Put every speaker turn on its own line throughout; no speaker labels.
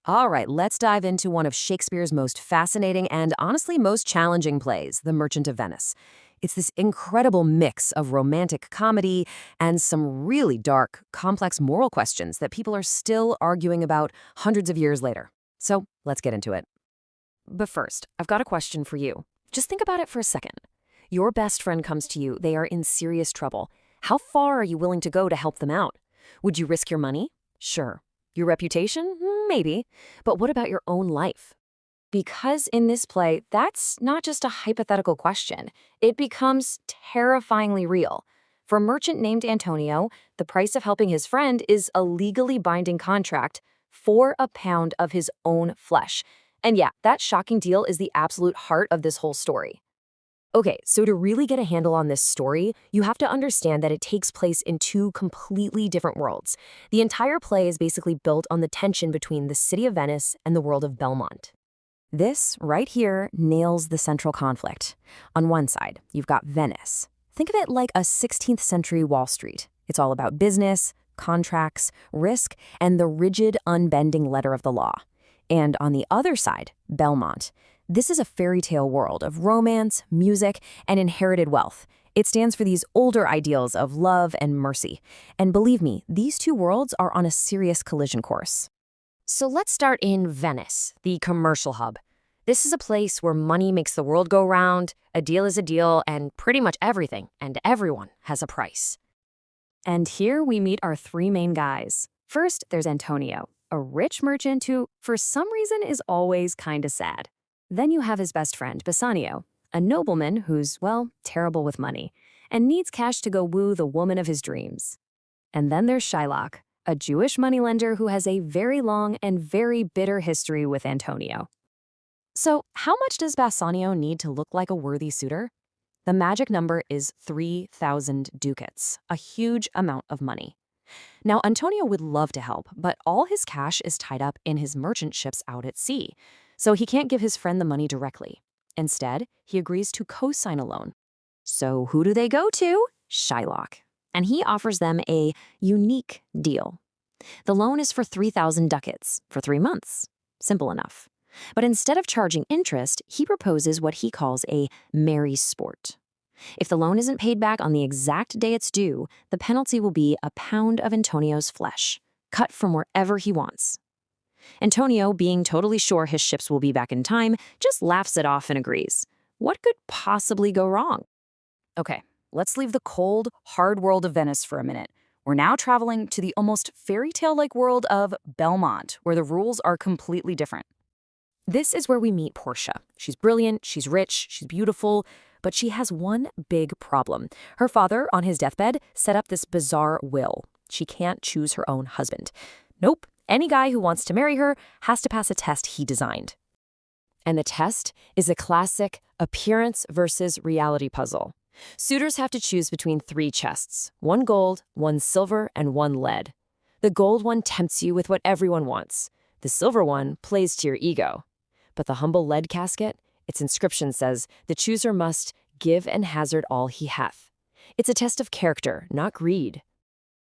All right, let's dive into one of Shakespeare's most fascinating and honestly most challenging plays, The Merchant of Venice. It's this incredible mix of romantic comedy and some really dark, complex moral questions that people are still arguing about hundreds of years later. So let's get into it. But first, I've got a question for you. Just think about it for a second. Your best friend comes to you, they are in serious trouble. How far are you willing to go to help them out? Would you risk your money? Sure. Your reputation? Maybe. But what about your own life? Because in this play, that's not just a hypothetical question. It becomes terrifyingly real. For a merchant named Antonio, the price of helping his friend is a legally binding contract for a pound of his own flesh. And yeah, that shocking deal is the absolute heart of this whole story. Okay, so to really get a handle on this story, you have to understand that it takes place in two completely different worlds. The entire play is basically built on the tension between the city of Venice and the world of Belmont. This, right here, nails the central conflict. On one side, you've got Venice. Think of it like a 16th century Wall Street. It's all about business, contracts, risk, and the rigid, unbending letter of the law. And on the other side, Belmont. This is a fairy tale world of romance, music, and inherited wealth. It stands for these older ideals of love and mercy. And believe me, these two worlds are on a serious collision course. So let's start in Venice, the commercial hub. This is a place where money makes the world go round, a deal is a deal, and pretty much everything and everyone has a price. And here we meet our three main guys. First, there's Antonio, a rich merchant who, for some reason, is always kinda sad. Then you have his best friend, Bassanio, a nobleman who's, well, terrible with money, and needs cash to go woo the woman of his dreams. And then there's Shylock, a Jewish moneylender who has a very long and very bitter history with Antonio. So how much does Bassanio need to look like a worthy suitor? The magic number is 3,000 ducats, a huge amount of money. Now, Antonio would love to help, but all his cash is tied up in his merchant ships out at sea, so he can't give his friend the money directly. Instead, he agrees to co-sign a loan. So who do they go to? Shylock. And he offers them a unique deal. The loan is for 3,000 ducats for 3 months. Simple enough. But instead of charging interest, he proposes what he calls a merry sport. If the loan isn't paid back on the exact day it's due, the penalty will be a pound of Antonio's flesh, cut from wherever he wants. Antonio, being totally sure his ships will be back in time, just laughs it off and agrees. What could possibly go wrong? Okay, let's leave the cold, hard world of Venice for a minute. We're now traveling to the almost fairy tale-like world of Belmont, where the rules are completely different. This is where we meet Portia. She's brilliant, she's rich, she's beautiful, but she has one big problem. Her father, on his deathbed, set up this bizarre will. She can't choose her own husband. Nope. Any guy who wants to marry her has to pass a test he designed. And the test is a classic appearance versus reality puzzle. Suitors have to choose between 3 chests, 1 gold, 1 silver, and 1 lead. The gold one tempts you with what everyone wants. The silver one plays to your ego. But the humble lead casket, its inscription says, the chooser must give and hazard all he hath. It's a test of character, not greed.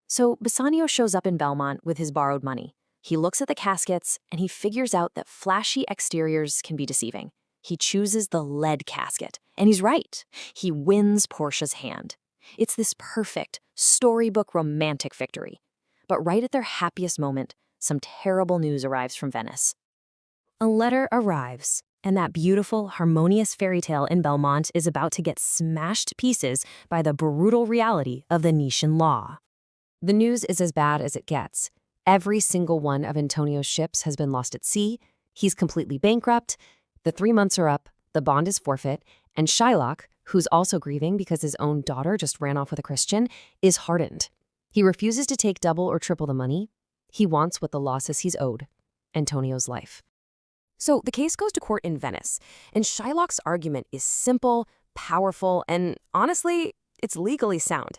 So Bassanio shows up in Belmont with his borrowed money. He looks at the caskets, and he figures out that flashy exteriors can be deceiving. He chooses the lead casket, and he's right. He wins Portia's hand. It's this perfect, storybook romantic victory. But right at their happiest moment, some terrible news arrives from Venice. A letter arrives, and that beautiful, harmonious fairy tale in Belmont is about to get smashed to pieces by the brutal reality of the Venetian law. The news is as bad as it gets. Every single one of Antonio's ships has been lost at sea. He's completely bankrupt. The 3 months are up. The bond is forfeit. And Shylock, who's also grieving because his own daughter just ran off with a Christian, is hardened. He refuses to take double or triple the money. He wants what the law says he's owed: Antonio's life. So the case goes to court in Venice, and Shylock's argument is simple, powerful, and honestly, it's legally sound.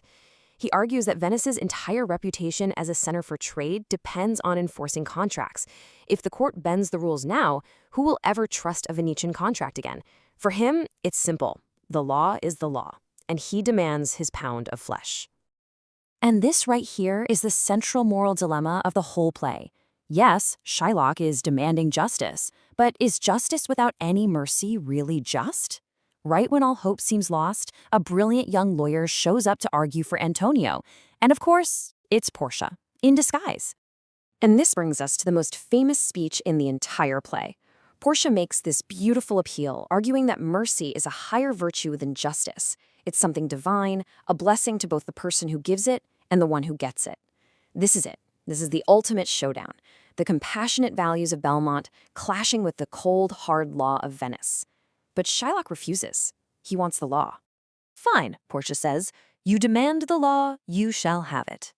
He argues that Venice's entire reputation as a center for trade depends on enforcing contracts. If the court bends the rules now, who will ever trust a Venetian contract again? For him, it's simple. The law is the law, and he demands his pound of flesh. And this right here is the central moral dilemma of the whole play.
Yes, Shylock is demanding justice, but is justice without any mercy really just? Right when all hope seems lost, a brilliant young lawyer shows up to argue for Antonio. And of course, it's Portia, in disguise.
And this brings us to the most famous speech in the entire play. Portia makes this beautiful appeal, arguing that mercy is a higher virtue than justice. It's something divine, a blessing to both the person who gives it and the one who gets it. This is it. This is the ultimate showdown. The compassionate values of Belmont clashing with the cold, hard law of Venice. But Shylock refuses. He wants the law.
Fine, Portia says. You demand the law, you shall have it.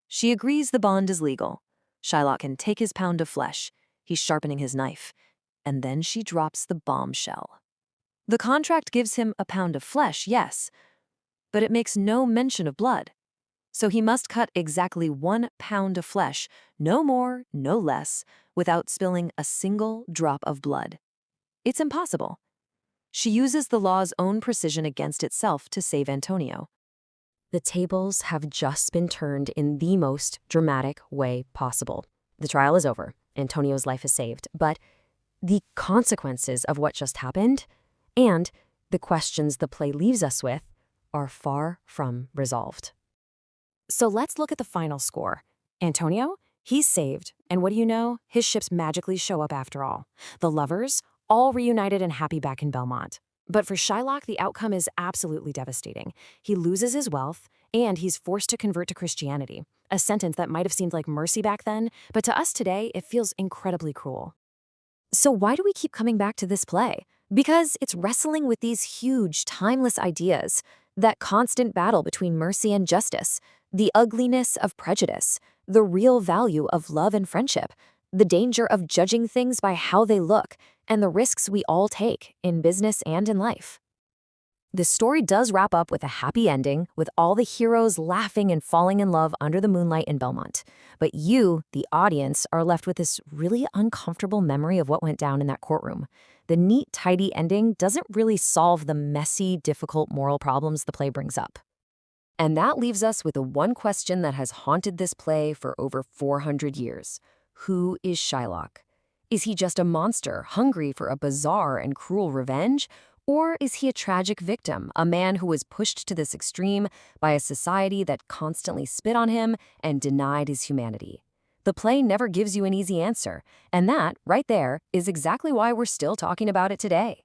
She agrees the bond is legal. Shylock can take his pound of flesh. He's sharpening his knife. And then she drops the bombshell. The contract gives him a pound of flesh, yes, but it makes no mention of blood. So he must cut exactly 1 pound of flesh, no more, no less, without spilling a single drop of blood. It's impossible. She uses the law's own precision against itself to save Antonio.
The tables have just been turned in the most dramatic way possible. The trial is over. Antonio's life is saved. But the consequences of what just happened and the questions the play leaves us with are far from resolved. So let's look at the final score. Antonio, he's saved. And what do you know? His ships magically show up after all. The lovers, all reunited and happy back in Belmont. But for Shylock, the outcome is absolutely devastating. He loses his wealth, and he's forced to convert to Christianity, a sentence that might have seemed like mercy back then, but to us today, it feels incredibly cruel. So why do we keep coming back to this play? Because it's wrestling with these huge, timeless ideas, that constant battle between mercy and justice, the ugliness of prejudice, the real value of love and friendship, the danger of judging things by how they look, and the risks we all take in business and in life. The story does wrap up with a happy ending, with all the heroes laughing and falling in love under the moonlight in Belmont. But you, the audience, are left with this really uncomfortable memory of what went down in that courtroom. The neat, tidy ending doesn't really solve the messy, difficult moral problems the play brings up. And that leaves us with the one question that has haunted this play for over 400 years. Who is Shylock? Is he just a monster, hungry for a bizarre and cruel revenge? Or is he a tragic victim, a man who was pushed to this extreme by a society that constantly spit on him and denied his humanity? The play never gives you an easy answer, and that, right there, is exactly why we're still talking about it today.